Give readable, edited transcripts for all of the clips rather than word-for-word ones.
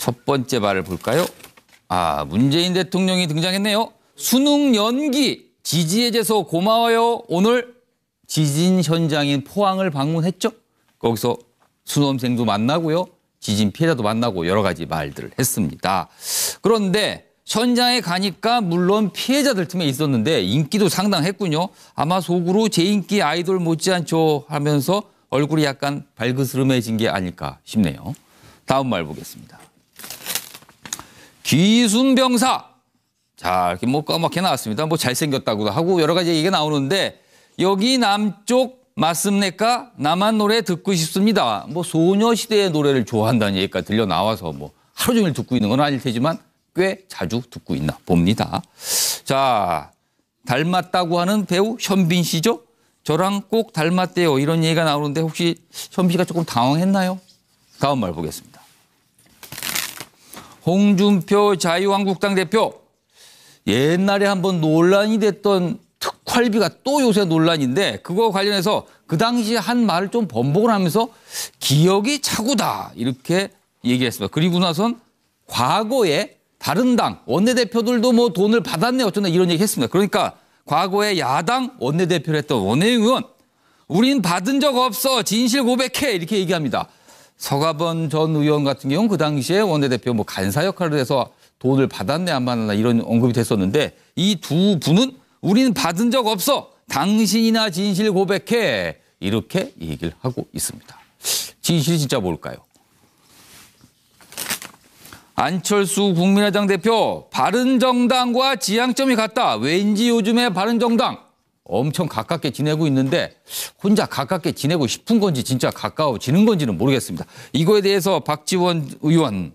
첫 번째 발을 볼까요? 문재인 대통령이 등장했네요. 수능 연기, 지지해줘서 고마워요. 오늘 지진 현장인 포항을 방문했죠. 거기서 수험생도 만나고요. 지진 피해자도 만나고 여러 가지 말들을 했습니다. 그런데 현장에 가니까 물론 피해자들 틈에 있었는데 인기도 상당했군요. 아마 속으로 제 인기 아이돌 못지않죠 하면서 얼굴이 약간 발그스름해진 게 아닐까 싶네요. 다음 말 보겠습니다. 귀순병사. 자, 이렇게 뭐 까맣게 나왔습니다. 뭐 잘생겼다고도 하고 여러 가지 얘기가 나오는데 여기 남쪽 맞습니까? 남한 노래 듣고 싶습니다. 뭐 소녀시대의 노래를 좋아한다는 얘기가 들려 나와서 뭐 하루 종일 듣고 있는 건 아닐 테지만 꽤 자주 듣고 있나 봅니다. 자, 닮았다고 하는 배우 현빈 씨죠? 저랑 꼭 닮았대요. 이런 얘기가 나오는데 혹시 현빈 씨가 조금 당황했나요? 다음 말 보겠습니다. 홍준표 자유한국당 대표. 옛날에 한번 논란이 됐던 특활비가 또 요새 논란인데 그거 관련해서 그 당시에 한 말을 좀 번복을 하면서 기억이 차고다 이렇게 얘기했습니다. 그리고 나선 과거에 다른 당 원내대표들도 뭐 돈을 받았네 어쩌나 이런 얘기 했습니다. 그러니까 과거에 야당 원내대표를 했던 원혜영 의원 우린 받은 적 없어 진실 고백해 이렇게 얘기합니다. 서가번 전 의원 같은 경우는 그 당시에 원내대표 뭐 간사 역할을 해서 돈을 받았네 안 받았나 이런 언급이 됐었는데 이 두 분은 우리는 받은 적 없어 당신이나 진실 고백해 이렇게 얘기를 하고 있습니다. 진실이 진짜 뭘까요? 안철수 국민의당 대표 바른정당과 지향점이 같다. 왠지 요즘에 바른정당 엄청 가깝게 지내고 있는데 혼자 가깝게 지내고 싶은 건지 진짜 가까워지는 건지는 모르겠습니다. 이거에 대해서 박지원 의원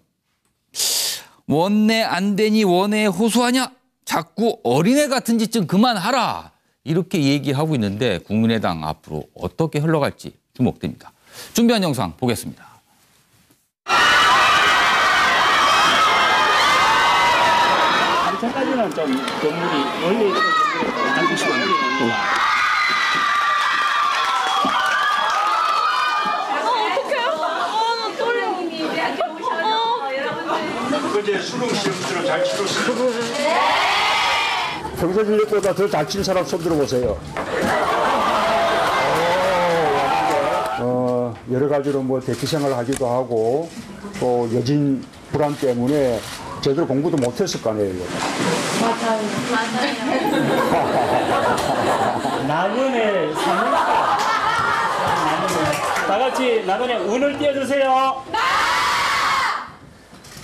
원내 안 되니 원내에 호소하냐? 자꾸 어린애 같은 짓 좀 그만하라. 이렇게 얘기하고 있는데 국민의당 앞으로 어떻게 흘러갈지 주목됩니다. 준비한 영상 보겠습니다. 전까지는 좀 건물이 원래 어제 수능 시험들을 잘 치렀어요. 평소 실력보다 더 잘 친 사람 손 들어보세요. 여러 가지로 뭐 대피 생활을 하기도 하고 또 여진 불안 때문에 제대로 공부도 못했을 거 아니에요. 맞아요. 나그네 사는가? 다 같이 나그네 운을 띄워주세요.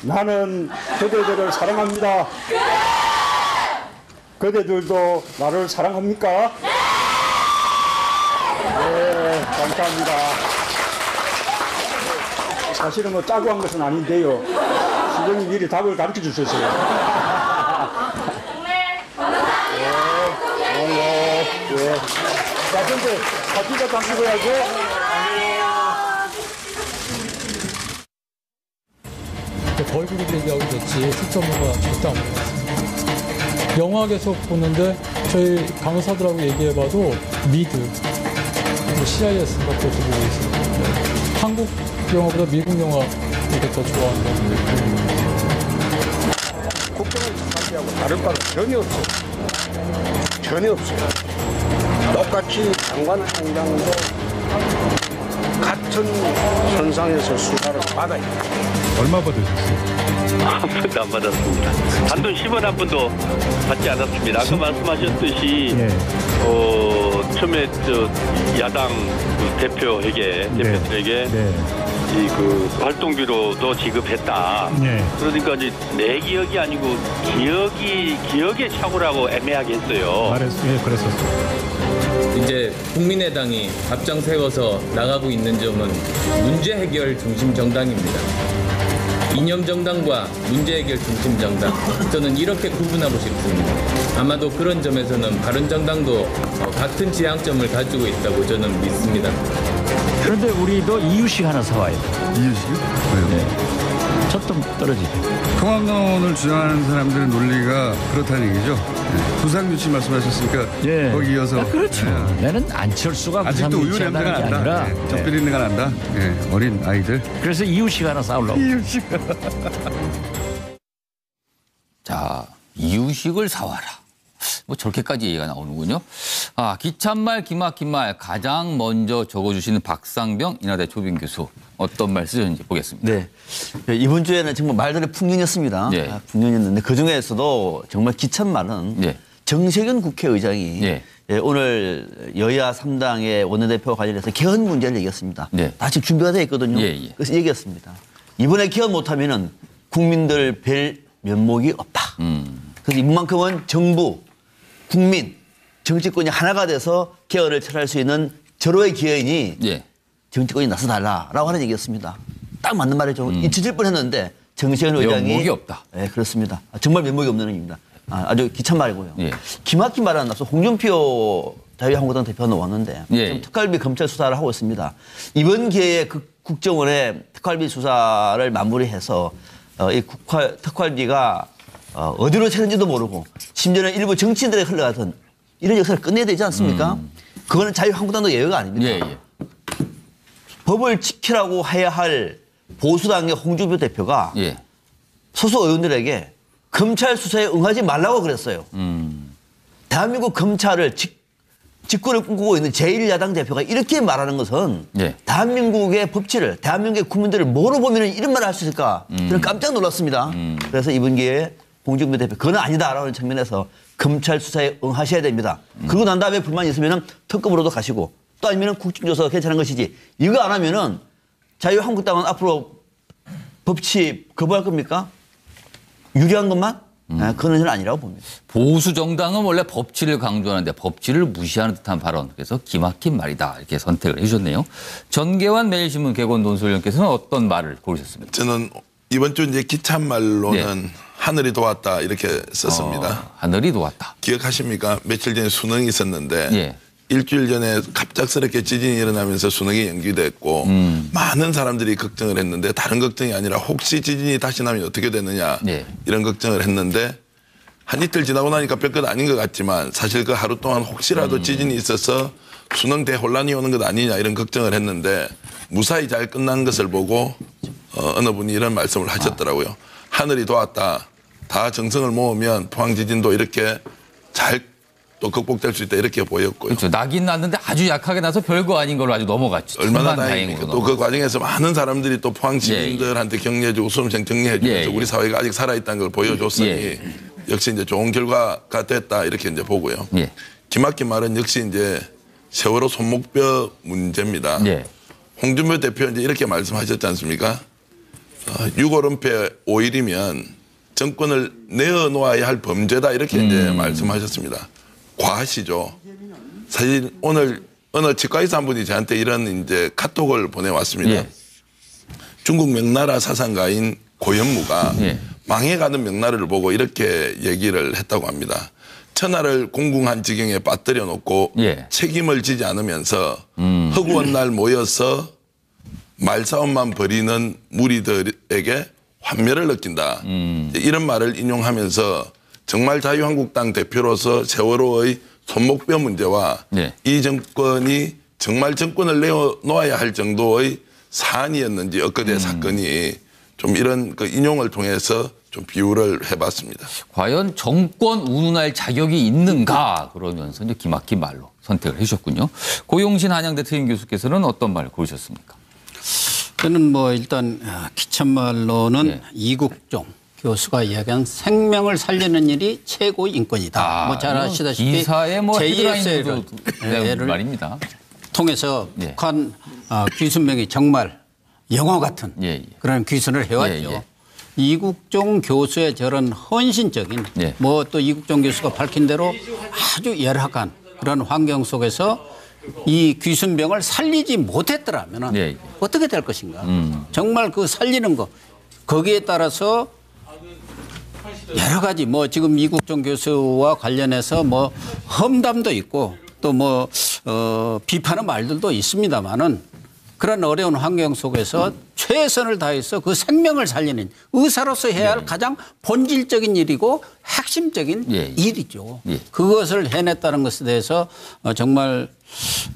나는 그대들을 사랑합니다. 그대들도 나를 사랑합니까? 네, 감사합니다. 사실은 뭐 짜고 한 것은 아닌데요. 시장님 미리 답을 가르쳐 주셨어요. 네. 자, 근데 바퀴가 당기고 해야죠. 벌국이 얘기하고 됐지 실전문가 절대 안 보겠습니다. 영화 계속 보는데 저희 강사들하고 얘기해봐도 미드, CIS 같은 것도 보고 있습니다. 한국 영화보다 미국 영화 이렇게 더 좋아한다는 국정을 차지하고 다른 바는 전혀 없어요. 전혀 없어요. 똑같이 장관총장도 같은 선상에서 수사를 받아야 돼요. 얼마 받으셨어요? 한 번도 안 받았습니다. 단돈 10원 한 번도 받지 않았습니다. 아까 말씀하셨듯이 네. 처음에 야당 대표들에게 네. 이 활동비로도 지급했다. 네. 그러니까 이제 내 기억이 아니고 기억의 착오라고 애매하게 했어요. 예, 그랬었어요. 이제 국민의당이 앞장 세워서 나가고 있는 점은 문제 해결 중심 정당입니다. 이념 정당과 문제 해결 중심 정당, 저는 이렇게 구분하고 싶습니다. 아마도 그런 점에서는 바른정당도 같은 지향점을 가지고 있다고 저는 믿습니다. 그런데 우리도 이유식 하나 사와요. 이유식이요? 왜요? 네. 좀 떨어지죠. 통합론을 주장하는 사람들의 논리가 그렇다는 얘기죠. 부상유치 말씀하셨으니까 예. 거기 이어서. 그렇죠. 나는 안철수가 아직도 우유 냄새가 난다. 아니라 젖비린내가 난다. 어린 아이들. 그래서 이유식 하나 싸우려고. 이유식. 자, 이유식을 사와라. 뭐 저렇게까지 얘기가 나오는군요. 아, 기참말, 기막힌 말 가장 먼저 적어주시는 박상병 인하대 초빙 교수. 어떤 말 쓰셨는지 보겠습니다. 네. 이번 주에는 정말 말들의 풍년이었습니다. 예. 풍년이었는데 그중에서도 정말 기참말은 예. 정세균 국회의장이 예. 오늘 여야 3당의 원내대표 관련해서 개헌 문제를 얘기했습니다. 예. 다 지금 준비가 되어 있거든요. 예, 예. 그래서 얘기했습니다. 이번에 개헌 못하면은 국민들 뵐 면목이 없다. 그래서 이만큼은 정부, 국민, 정치권이 하나가 돼서 개헌을 철회할 수 있는 절호의 기회이니 예. 정치권이 나서달라라고 하는 얘기였습니다. 딱 맞는 말이죠. 잊혀질 뻔했는데 정세균 의장이 면목이 없다. 네, 그렇습니다. 정말 면목이 없는 의미입니다. 아주 기참 말이고요. 예. 기막힌 말은 앞서 홍준표 자유한국당 대표가 나왔는데 예. 지금 특활비 검찰 수사를 하고 있습니다. 이번 기회에 국정원에 특활비 수사를 마무리해서 이 특활비가 어디로 새는지도 모르고 심지어는 일부 정치인들에 흘러가던 이런 역사를 끝내야 되지 않습니까? 그거는 자유한국당도 예외가 아닙니다. 예, 예. 법을 지키라고 해야 할 보수당의 홍준표 대표가 예. 소수 의원들에게 검찰 수사에 응하지 말라고 그랬어요. 대한민국 검찰을 직권을 꿈꾸고 있는 제1야당 대표가 이렇게 말하는 것은 예. 대한민국의 법치를, 대한민국의 국민들을 뭐로 보면 이런 말을 할 수 있을까? 저는 깜짝 놀랐습니다. 그래서 이번 기회에 홍준표 대표 그건 아니다라는 측면에서 검찰 수사에 응하셔야 됩니다. 그러고 난 다음에 불만이 있으면 특검으로도 가시고 또 아니면 국정조사가 괜찮은 것이지 이거 안 하면은 자유한국당은 앞으로 법치 거부할 겁니까? 유리한 것만? 그건 저는 아니라고 봅니다. 보수 정당은 원래 법치를 강조하는데 법치를 무시하는 듯한 발언. 그래서 기막힌 말이다. 이렇게 선택을 해주셨네요. 전계환 매일신문 개건 논설위원께서는 어떤 말을 고르셨습니까? 저는 이번 주 이제 기참말로는 하늘이 도왔다 이렇게 썼습니다. 하늘이 도왔다. 기억하십니까? 며칠 전에 수능이 있었는데 예. 일주일 전에 갑작스럽게 지진이 일어나면서 수능이 연기됐고 많은 사람들이 걱정을 했는데 다른 걱정이 아니라 혹시 지진이 다시 나면 어떻게 되느냐 이런 걱정을 했는데 한 이틀 지나고 나니까 별것 아닌 것 같지만 사실 그 하루 동안 혹시라도 지진이 있어서 수능 대혼란이 오는 것 아니냐 이런 걱정을 했는데 무사히 잘 끝난 것을 보고 어느 분이 이런 말씀을 하셨더라고요. 하늘이 도왔다. 다 정성을 모으면 포항 지진도 이렇게 잘 또 극복될 수 있다 이렇게 보였고요. 그렇죠. 나긴 났는데 아주 약하게 나서 별거 아닌 걸로 아주 넘어갔죠. 얼마나 다행입니까. 또 그 과정에서 많은 사람들이 또 포항 시민들한테 격려해주고 수험생 격려해주면서 우리 사회가 아직 살아있다는 걸 보여줬으니 역시 이제 좋은 결과가 됐다 이렇게 이제 보고요. 기막힌 말은 역시 이제 세월호 손목뼈 문제입니다. 홍준표 대표 이제 이렇게 말씀하셨지 않습니까? 6.5은폐 5일이면 정권을 내어놓아야 할 범죄다 이렇게 이제 말씀하셨습니다. 과하시죠. 사실 오늘 어느 치과의사 한 분이 저한테 이런 이제 카톡을 보내왔습니다. 중국 명나라 사상가인 고현무가 망해가는 명나라를 보고 이렇게 얘기를 했다고 합니다. 천하를 공궁한 지경에 빠뜨려 놓고 책임을 지지 않으면서 허구한 날 모여서 말싸움만 벌이는 무리들에게 환멸을 느낀다. 이런 말을 인용하면서 정말 자유한국당 대표로서 세월호의 손목뼈 문제와 이 정권이 정말 정권을 내어놓아야 할 정도의 사안이었는지 엊그제 사건이 좀 이런 그 인용을 통해서 좀 비유를 해봤습니다. 과연 정권 운운할 자격이 있는가 그러면서 이제 기막힌 말로 선택을 해주셨군요. 고용신 한양대 특임 교수께서는 어떤 말을 고르셨습니까? 저는 뭐 일단 기참말로는 이국종 교수가 이야기한 생명을 살리는 일이 최고의 인권이다. 뭐 잘 아시다시피 기사에 뭐 JSL을 말입니다. 통해서 북한 귀순명이 정말 영화 같은 그런 귀순을 해왔죠. 이국종 교수의 저런 헌신적인 뭐 또 이국종 교수가 밝힌 대로 아주 열악한 그런 환경 속에서 이 귀순병을 살리지 못했더라면 어떻게 될 것인가. 정말 그 살리는 거 거기에 따라서 여러 가지 뭐 지금 이국종 교수와 관련해서 뭐 험담도 있고 또 뭐 비판의 말들도 있습니다만은 그런 어려운 환경 속에서 최선을 다해서 그 생명을 살리는 의사로서 해야 할 가장 본질적인 일이고 핵심적인 일이죠. 그것을 해냈다는 것에 대해서 정말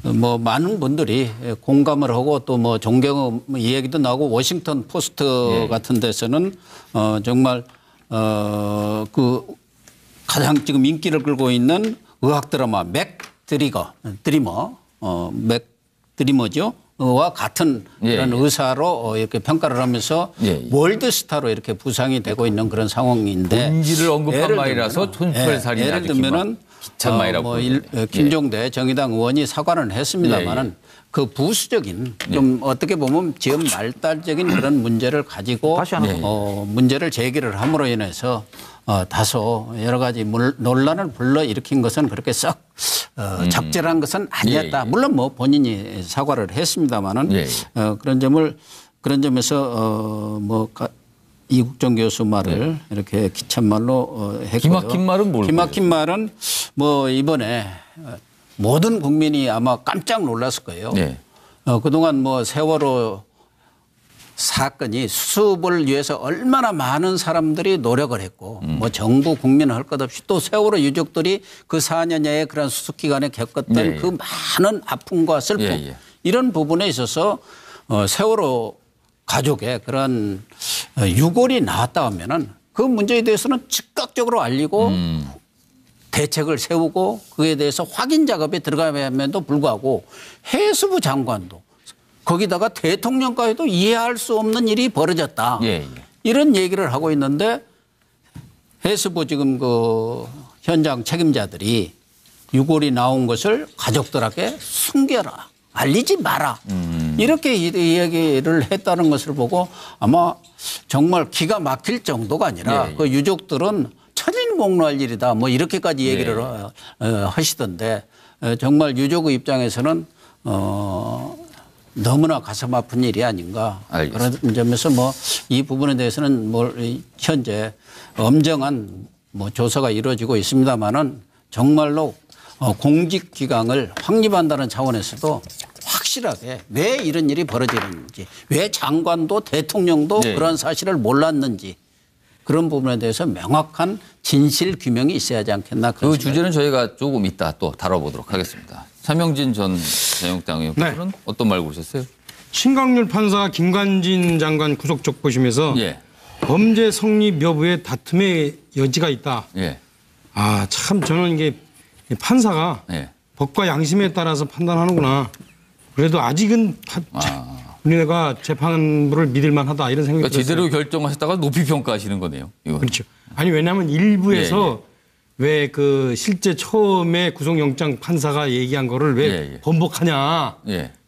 뭐 많은 분들이 공감을 하고 또 뭐 존경 이야기도 나오고 워싱턴 포스트 같은 데서는 정말 그 가장 지금 인기를 끌고 있는 의학 드라마 맥 드리머죠. 와 같은 그런 의사로 이렇게 평가를 하면서 월드스타로 이렇게 부상이 되고 있는 그런 상황인데 본질을 언급한 말이라서 촌철살인이 예를 들면은 김종대 정의당 의원이 사과는 했습니다만은 그 부수적인 좀 어떻게 보면 지금 말달적인 그런 문제를 가지고 문제를 제기를 함으로 인해서 다소 여러 가지 논란을 불러일으킨 것은 그렇게 썩 적절한 것은 아니었다. 물론 뭐 본인이 사과를 했습니다마는 그런 점에서 이국정 교수 말을 이렇게 기찻말로 했고요. 기막힌 말은 뭘까요? 기막힌 말은 뭐 이번에 모든 국민이 아마 깜짝 놀랐을 거예요. 그동안 뭐 세월호 사건이 수습을 위해서 얼마나 많은 사람들이 노력을 했고 뭐 정부 국민은 할 것 없이 또 세월호 유족들이 그 4년여의 그런 수습 기간에 겪었던 그 많은 아픔과 슬픔 이런 부분에 있어서 세월호 가족의 그런 유골이 나왔다 하면은 그 문제에 대해서는 즉각적으로 알리고 대책을 세우고 그에 대해서 확인 작업에 들어가면도 불구하고 해수부 장관도 거기다가 대통령까지도 이해할 수 없는 일이 벌어졌다. 이런 얘기를 하고 있는데 해수부 지금 그 현장 책임자들이 유골이 나온 것을 가족들에게 숨겨라. 알리지 마라. 이렇게 이야기를 했다는 것을 보고 아마 정말 기가 막힐 정도가 아니라 그 유족들은 천인공노할 일이다. 뭐 이렇게까지 얘기를 하시던데 정말 유족의 입장에서는 너무나 가슴 아픈 일이 아닌가. 알겠습니다. 그런 점에서 뭐 이 부분에 대해서는 뭐 현재 엄정한 뭐 조사가 이루어지고 있습니다만은 정말로 공직기강을 확립한다는 차원에서도 확실하게 왜 이런 일이 벌어지는지, 왜 장관도 대통령도 그런 사실을 몰랐는지 그런 부분에 대해서 명확한 진실 규명이 있어야 하지 않겠나. 그 주제는 저희가 조금 이따 또 다뤄보도록 하겠습니다. 차명진 전 자유한국당 의원께서는 어떤 말 보셨어요? 신광률 판사가 김관진 장관 구속 보시면서 범죄 성립 여부에 다툼의 여지가 있다. 아, 참 저는 이게 판사가 법과 양심에 따라서 판단하는구나. 그래도 아직은 우리가 재판부를 믿을 만하다 이런 생각이 들었어요. 제대로 결정하셨다가 높이 평가하시는 거네요. 이건. 그렇죠. 아니 왜냐하면 일부에서 왜 그 실제 처음에 구속영장 판사가 얘기한 거를 왜 번복하냐.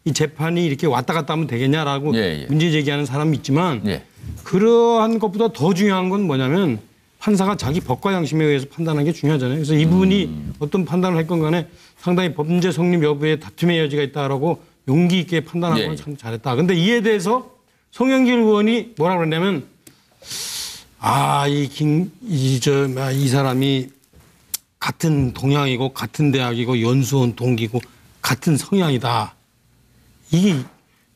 이 재판이 이렇게 왔다 갔다 하면 되겠냐라고 문제 제기하는 사람이 있지만 그러한 것보다 더 중요한 건 뭐냐면 판사가 자기 법과 양심에 의해서 판단하는 게 중요하잖아요. 그래서 이분이 어떤 판단을 할 건 간에 상당히 범죄 성립 여부에 다툼의 여지가 있다라고 용기 있게 판단한 건 참 잘했다. 근데 이에 대해서 송영길 의원이 뭐라 그랬냐면 이 사람이 같은 동양이고 같은 대학이고 연수원 동기고 같은 성향이다. 이게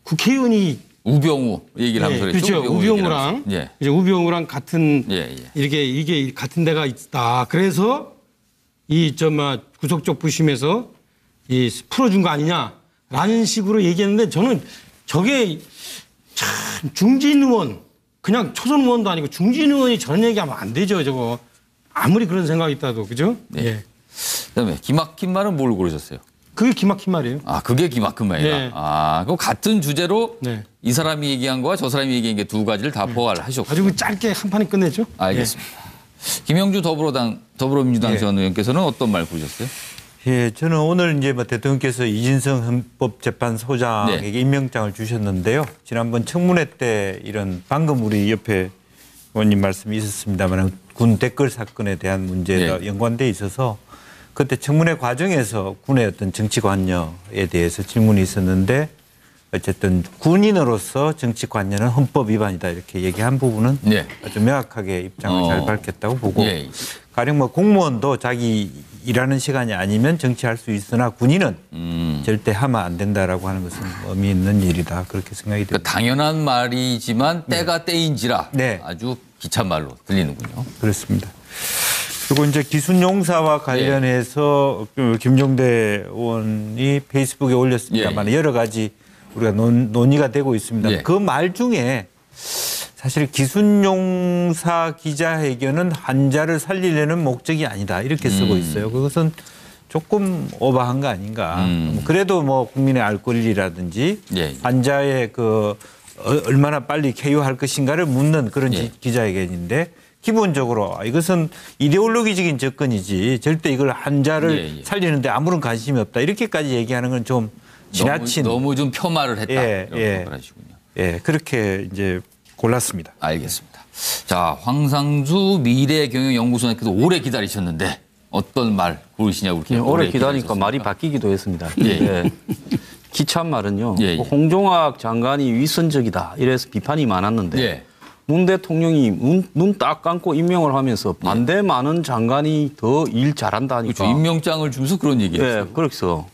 국회의원이 우병우 얘기를 하면서 그렇죠. 우병우랑 이제 우병우랑 같은 이게 같은 데가 있다. 그래서 구속적 부심에서 풀어준 거 아니냐라는 식으로 얘기했는데 저는 저게 참 중진 의원 그냥 초선 의원도 아니고 중진 의원이 저런 얘기하면 안 되죠. 저거 아무리 그런 생각이 있다도 그죠? 그다음에 기막힌 말은 뭘 고르셨어요? 그게 기막힌 말이에요. 아, 그게 기막힌 말이다. 그 같은 주제로 이 사람이 얘기한 거와 저 사람이 얘기한 게 두 가지를 다 포괄을 하셨고. 가지고 짧게 한 판에 끝내죠. 알겠습니다. 김영주 더불어민주당 전 의원께서는 어떤 말 고르셨어요? 저는 오늘 이제 대통령께서 이진성 헌법재판소장에게 임명장을 주셨는데요. 지난번 청문회 때 방금 우리 옆에 의원님 말씀이 있었습니다만 군 댓글 사건에 대한 문제가 연관돼 있어서 그때 청문회 과정에서 군의 어떤 정치관여에 대해서 질문이 있었는데 어쨌든 군인으로서 정치관여는 헌법 위반이다 이렇게 얘기한 부분은 아주 명확하게 입장을 잘 밝혔다고 보고 가령 뭐 공무원도 자기 일하는 시간이 아니면 정치할 수 있으나 군인은 절대 하면 안 된다라고 하는 것은 의미 있는 일이다. 그렇게 생각이 됩니다. 그러니까 당연한 말이지만 때가 때인지라 아주 기찬 말로 들리는군요. 그렇습니다. 그리고 이제 기순용사와 관련해서 김종대 의원이 페이스북에 올렸습니다만 여러 가지 우리가 논의가 되고 있습니다. 그 말 중에 사실 기순용사 기자회견은 환자를 살리려는 목적이 아니다 이렇게 쓰고 있어요. 그것은 조금 오버한 거 아닌가. 그래도 뭐 국민의 알 권리라든지 환자의 그 얼마나 빨리 쾌유할 것인가를 묻는 그런 기자회견인데 기본적으로 이것은 이데올로기적인 접근이지 절대 이걸 환자를 살리는데 아무런 관심이 없다 이렇게까지 얘기하는 건 좀 지나친 너무 좀 폄하를 했다. 이런 하시군요. 그렇게 이제 골랐습니다. 알겠습니다. 자, 황상수 미래경영연구소장께서 오래 기다리셨는데 어떤 말 고르시냐고 그렇게 오래 기다리니까 말이 바뀌기도 했습니다. 기찬 말은요. 홍종학 장관이 위선적이다 이래서 비판이 많았는데 문 대통령이 눈 딱 감고 임명을 하면서 반대 많은 장관이 더 일 잘한다 하니까. 그렇죠. 임명장을 주면서 그런 얘기했어요. 그래서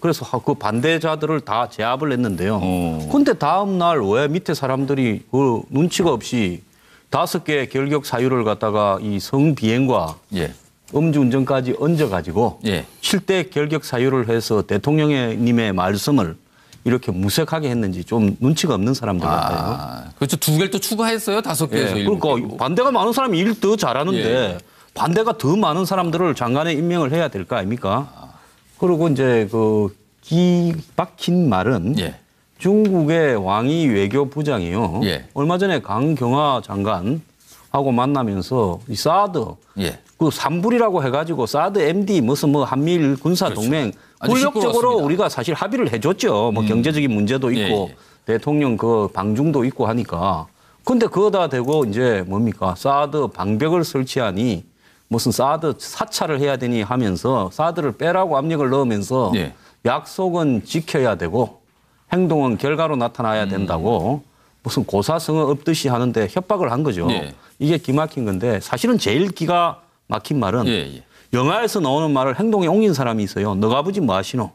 그 반대자들을 다 제압을 했는데요. 그런데 다음 날 왜 밑에 사람들이 그 눈치가 없이 5개 결격 사유를 갖다가 이 성비행과 음주운전까지 얹어가지고 7대 결격 사유를 해서 대통령님의 말씀을 이렇게 무색하게 했는지 좀 눈치가 없는 사람들 같아요. 그렇죠. 2개를 또 추가했어요. 5개에서. 그러니까 반대가 많은 사람이 일 더 잘하는데 반대가 더 많은 사람들을 장관에 임명을 해야 될 거 아닙니까? 그리고 이제 그 박힌 말은 중국의 왕이 외교부장이요. 얼마 전에 강경화 장관하고 만나면서 이 사드 그 산불이라고 해가지고 사드 MD 무슨 뭐 한미일 군사 동맹 권력적으로 우리가 사실 합의를 해줬죠. 뭐 경제적인 문제도 있고 대통령 그 방중도 있고 하니까. 근데 그거다 대고 이제 뭡니까 사드 방벽을 설치하니 무슨 사드 사찰을 해야 되니 하면서 사드를 빼라고 압력을 넣으면서 약속은 지켜야 되고 행동은 결과로 나타나야 된다고 무슨 고사성어 없듯이 하는데 협박을 한 거죠. 이게 기막힌 건데 사실은 제일 기가 막힌 말은 영화에서 나오는 말을 행동에 옮긴 사람이 있어요. 너가 아버지 뭐 하시노?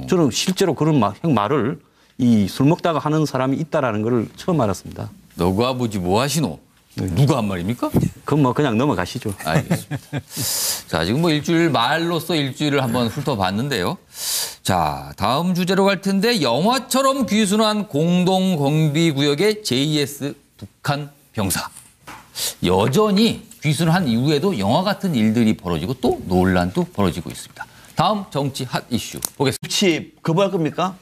저는 실제로 그런 말을 이 술 먹다가 하는 사람이 있다라는 걸 처음 알았습니다. 너가 아버지 뭐 하시노? 누가 한 말입니까? 그건 뭐 그냥 넘어가시죠. 알겠습니다. 자, 지금 뭐 말로써 일주일을 한번 훑어봤는데요. 자, 다음 주제로 갈 텐데 영화처럼 귀순한 공동경비구역의 JS 북한 병사. 여전히 귀순한 이후에도 영화 같은 일들이 벌어지고 또 논란도 벌어지고 있습니다. 다음 정치 핫 이슈 보겠습니다. 혹시 거부할 겁니까?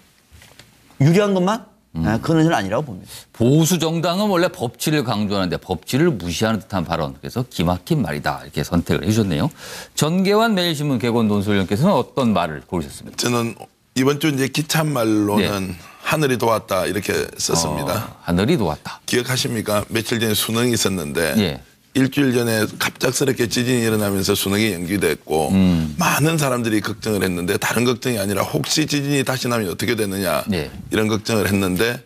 유리한 것만? 그건 저는 아니라고 봅니다. 보수 정당은 원래 법치를 강조하는데 법치를 무시하는 듯한 발언. 그래서 기막힌 말이다. 이렇게 선택을 해주셨네요. 전계환 매일신문 개건 논설위원께서는 어떤 말을 고르셨습니까? 저는 이번 주 이제 기찬 말로는 하늘이 도왔다 이렇게 썼습니다. 하늘이 도왔다. 기억하십니까? 며칠 전에 수능이 있었는데 일주일 전에 갑작스럽게 지진이 일어나면서 수능이 연기됐고 많은 사람들이 걱정을 했는데 다른 걱정이 아니라 혹시 지진이 다시 나면 어떻게 되느냐 이런 걱정을 했는데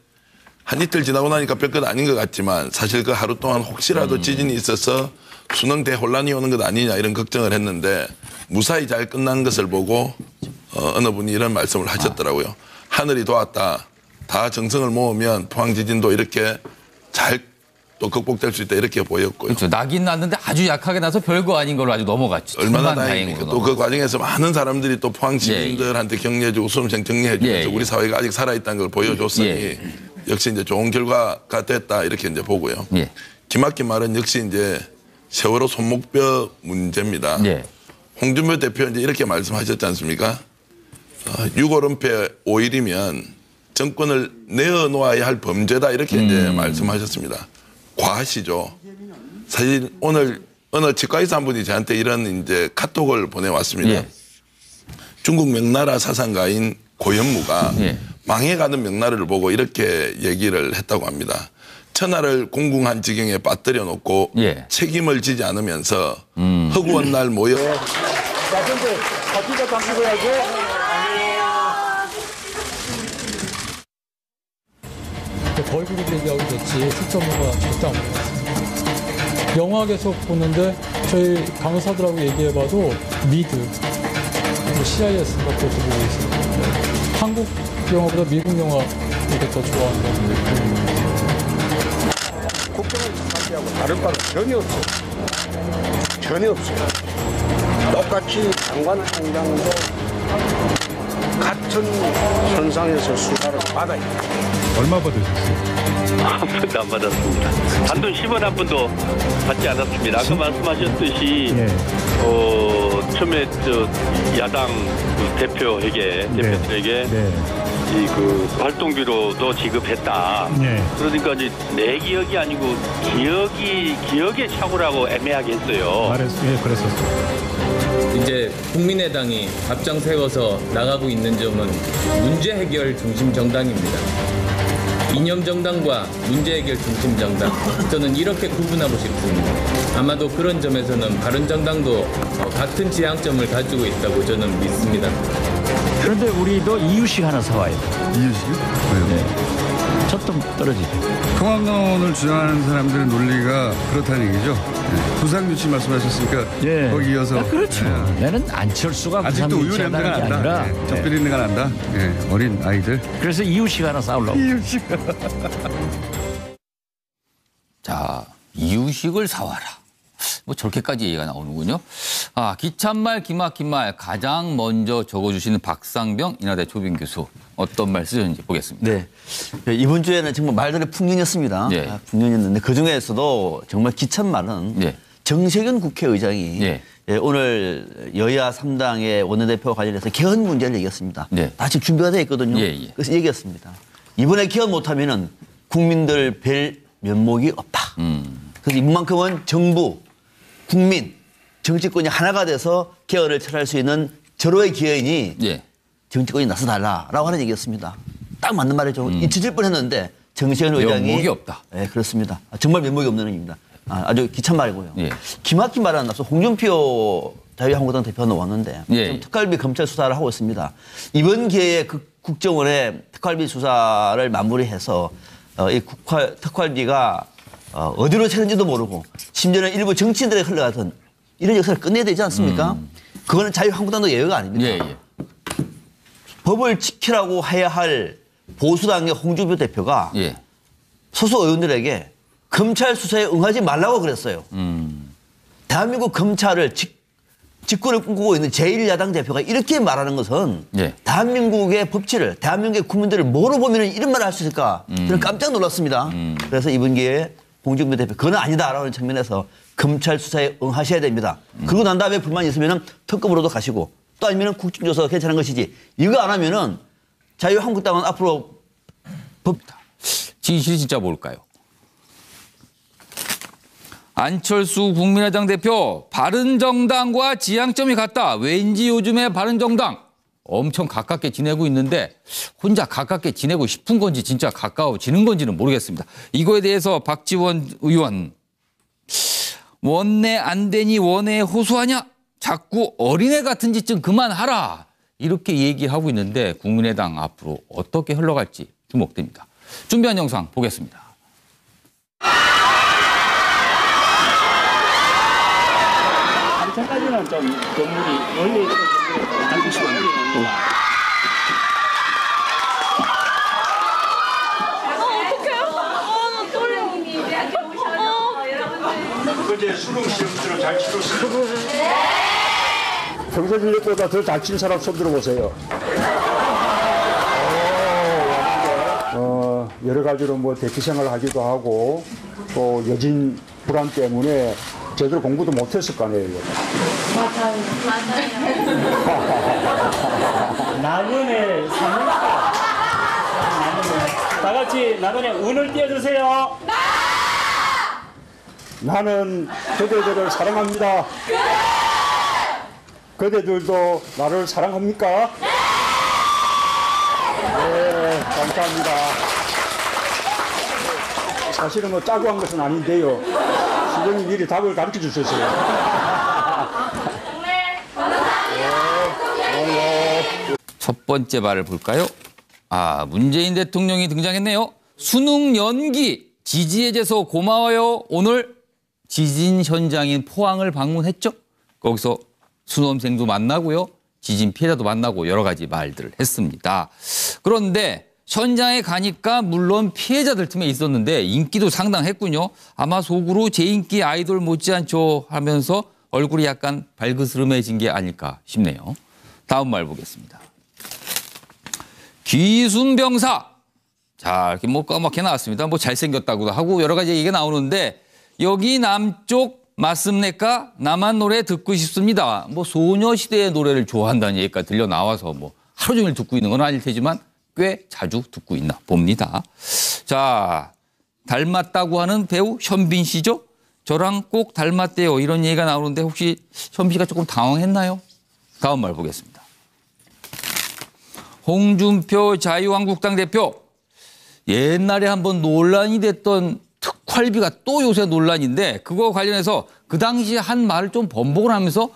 한 이틀 지나고 나니까 별것 아닌 것 같지만 사실 그 하루 동안 혹시라도 지진이 있어서 수능 대혼란이 오는 것 아니냐 이런 걱정을 했는데 무사히 잘 끝난 것을 보고 어느 분이 이런 말씀을 하셨더라고요. 하늘이 도왔다. 다 정성을 모으면 포항 지진도 이렇게 잘 또 극복될 수 있다 이렇게 보였고요. 그렇죠. 나긴 났는데 아주 약하게 나서 별거 아닌 걸로 아주 넘어갔죠. 얼마나 다행입니까. 또 그 과정에서 많은 사람들이 또 포항 시민들한테 격려해주고 수험생 격려해주면서 우리 사회가 아직 살아있다는 걸 보여줬으니 역시 이제 좋은 결과가 됐다 이렇게 이제 보고요. 기막힌 말은 역시 이제 세월호 손목뼈 문제입니다. 홍준표 대표 이제 이렇게 말씀하셨지 않습니까? 6월 은폐 5일이면 정권을 내어놓아야 할 범죄다 이렇게 이제 말씀하셨습니다. 과하시죠. 사실 오늘 어느 치과의사 한 분이 저한테 이런 이제 카톡을 보내왔습니다. 중국 명나라 사상가인 고현무가 망해가는 명나라를 보고 이렇게 얘기를 했다고 합니다. 천하를 공궁한 지경에 빠뜨려 놓고 책임을 지지 않으면서 허구한 날 모여. 자, 근데 바퀴가 바뀌고야죠. 벌금 얘기하고 됐지 실전문가 절대 안 먹었습니다. 영화 계속 보는데 저희 강사들하고 얘기해봐도 미드, CIS 같은 것도 보고 있습니다. 한국 영화보다 미국 영화 이렇게 더 좋아한다고. 국정을 차지하고 다를 바는 전혀 없어요. 전혀 없어요. 똑같이 장관 행장도 같은 선상에서 수사를 받아야 돼요. 얼마 받으셨어요? 한 번도 안 받았습니다. 단돈 10원 한 번도 받지 않았습니다. 아까 말씀하셨듯이 처음에 야당 대표들에게 이 활동비로도 지급했다. 그러니까 이제 내 기억이 아니고 기억의 착오라고 애매하게 했어요. 그랬었어요. 이제 국민의당이 앞장 세워서 나가고 있는 점은 문제 해결 중심 정당입니다. 이념 정당과 문제 해결 중심 정당, 저는 이렇게 구분하고 싶습니다. 아마도 그런 점에서는 바른정당도 같은 지향점을 가지고 있다고 저는 믿습니다. 그런데 우리도 이유식 하나 사와야 돼. 이유식이요? 왜요? 네. 촛불 떨어지죠. 통합론을 주장하는 사람들의 논리가 그렇다는 얘기죠. 부상유치 말씀하셨으니까 거기 이어서. 그렇죠. 내는 안철수가 아직도 우유 냄새가 난다. 젖 비린내가 난다. 어린 아이들. 그래서 이유식 하나 싸우려고. 이유식. 자, 이유식을 사와라. 뭐 저렇게까지 얘기가 나오는군요. 기참말 기막힌 말 가장 먼저 적어주시는 박상병 인하대 초빙 교수. 어떤 말 쓰셨는지 보겠습니다. 네. 이번 주에는 정말 말들의 풍년이었습니다. 풍년이었는데 그중에서도 정말 기찬 말은 정세균 국회의장이 오늘 여야 3당의 원내대표 관련해서 개헌 문제를 얘기했습니다. 다 지금 준비가 되어 있거든요. 그래서 얘기했습니다. 이번에 개헌 못하면은 국민들 뵐 면목이 없다. 그래서 이만큼은 정부, 국민, 정치권이 하나가 돼서 개헌을 철회할 수 있는 절호의 기회이니 정치권이 나서달라라고 하는 얘기였습니다. 딱 맞는 말이죠. 잊혀질 뻔했는데 정세균 의장이 면목이 없다. 네, 그렇습니다. 정말 면목이 없는 의미입니다. 아주 기찬 말이고요. 기막힌 말은 앞서 홍준표 자유한국당 대표가 나왔는데 지금 특활비 검찰 수사를 하고 있습니다. 이번 기회에 국정원의 특활비 수사를 마무리해서 이 특활비가 어디로 새는지도 모르고 심지어는 일부 정치인들에 흘러가던 이런 역사를 끝내야 되지 않습니까? 그거는 자유한국당도 예외가 아닙니다. 법을 지키라고 해야 할 보수당의 홍준표 대표가 소수 의원들에게 검찰 수사에 응하지 말라고 그랬어요. 대한민국 검찰을 직권을 꿈꾸고 있는 제1야당 대표가 이렇게 말하는 것은 대한민국의 법치를, 대한민국의 국민들을 뭐로 보면 이런 말을 할 수 있을까? 저는 깜짝 놀랐습니다. 그래서 이번 기회에 홍준표 대표 그건 아니다라는 측면에서 검찰 수사에 응하셔야 됩니다. 그러고 난 다음에 불만이 있으면 특검으로도 가시고 또 아니면 국정조사가 괜찮은 것이지 이거 안 하면은 자유한국당은 앞으로 진실이 진짜 뭘까요? 안철수 국민의당 대표 바른정당과 지향점이 같다. 왠지 요즘에 바른정당 엄청 가깝게 지내고 있는데 혼자 가깝게 지내고 싶은 건지 진짜 가까워지는 건지는 모르겠습니다. 이거에 대해서 박지원 의원 원내 안 되니 원내에 호소하냐? 자꾸 어린애 같은 짓 좀 그만하라. 이렇게 얘기하고 있는데 국민의당 앞으로 어떻게 흘러갈지 주목됩니다. 준비한 영상 보겠습니다. 아직까지는 좀 건물이 원래 안 주시면 어제 수능 시험들을 잘 치렀어요. 평소 실력보다 더 잘 친 사람 손 들어보세요. 여러 가지로 뭐 대피 생활을 하기도 하고 또 여진 불안 때문에 제대로 공부도 못했을 거 아니에요. 나그네 사무니까 다 같이 나그네 운을 띄워주세요. 나는 그대들을 사랑합니다. 그대들도 나를 사랑합니까? 네, 감사합니다. 사실은 뭐 짜고 한 것은 아닌데요. 시장님 미리 답을 가르쳐 주셨어요. 첫 번째 발을 볼까요? 문재인 대통령이 등장했네요. 수능 연기 지지해줘서 고마워요. 오늘 지진 현장인 포항을 방문했죠. 거기서 수험생도 만나고요. 지진 피해자도 만나고 여러 가지 말들을 했습니다. 그런데 현장에 가니까 물론 피해자들 틈에 있었는데 인기도 상당했군요. 아마 속으로 제 인기 아이돌 못지않죠 하면서 얼굴이 약간 발그스름해진 게 아닐까 싶네요. 다음 말 보겠습니다. 귀순병사. 자, 이렇게 뭐 까맣게 나왔습니다. 뭐 잘생겼다고도 하고 여러 가지 얘기가 나오는데 여기 남쪽 맞습니까? 남한 노래 듣고 싶습니다. 뭐 소녀시대의 노래를 좋아한다는 얘기가 들려 나와서 뭐 하루 종일 듣고 있는 건 아닐 테지만 꽤 자주 듣고 있나 봅니다. 자, 닮았다고 하는 배우 현빈 씨죠? 저랑 꼭 닮았대요. 이런 얘기가 나오는데 혹시 현빈 씨가 조금 당황했나요? 다음 말 보겠습니다. 홍준표 자유한국당 대표. 옛날에 한번 논란이 됐던 특활비가 또 요새 논란인데 그거 관련해서 그 당시에 한 말을 좀 번복을 하면서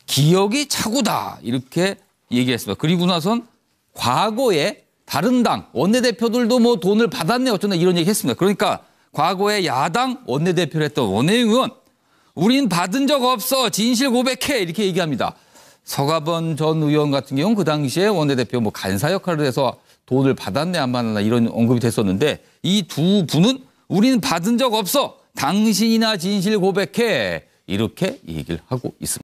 기억이 차고다 이렇게 얘기했습니다. 그리고 나선 과거에 다른 당 원내대표들도 뭐 돈을 받았네 어쩌나 이런 얘기 했습니다. 그러니까 과거에 야당 원내대표를 했던 원혜영 의원 우린 받은 적 없어 진실 고백해 이렇게 얘기합니다. 서가번 전 의원 같은 경우는 그 당시에 원내대표 뭐 간사 역할을 해서 돈을 받았네 안 받았나 이런 언급이 됐었는데 이 두 분은 우리는 받은 적 없어 당신이나 진실 고백해 이렇게 얘기를 하고 있습니다.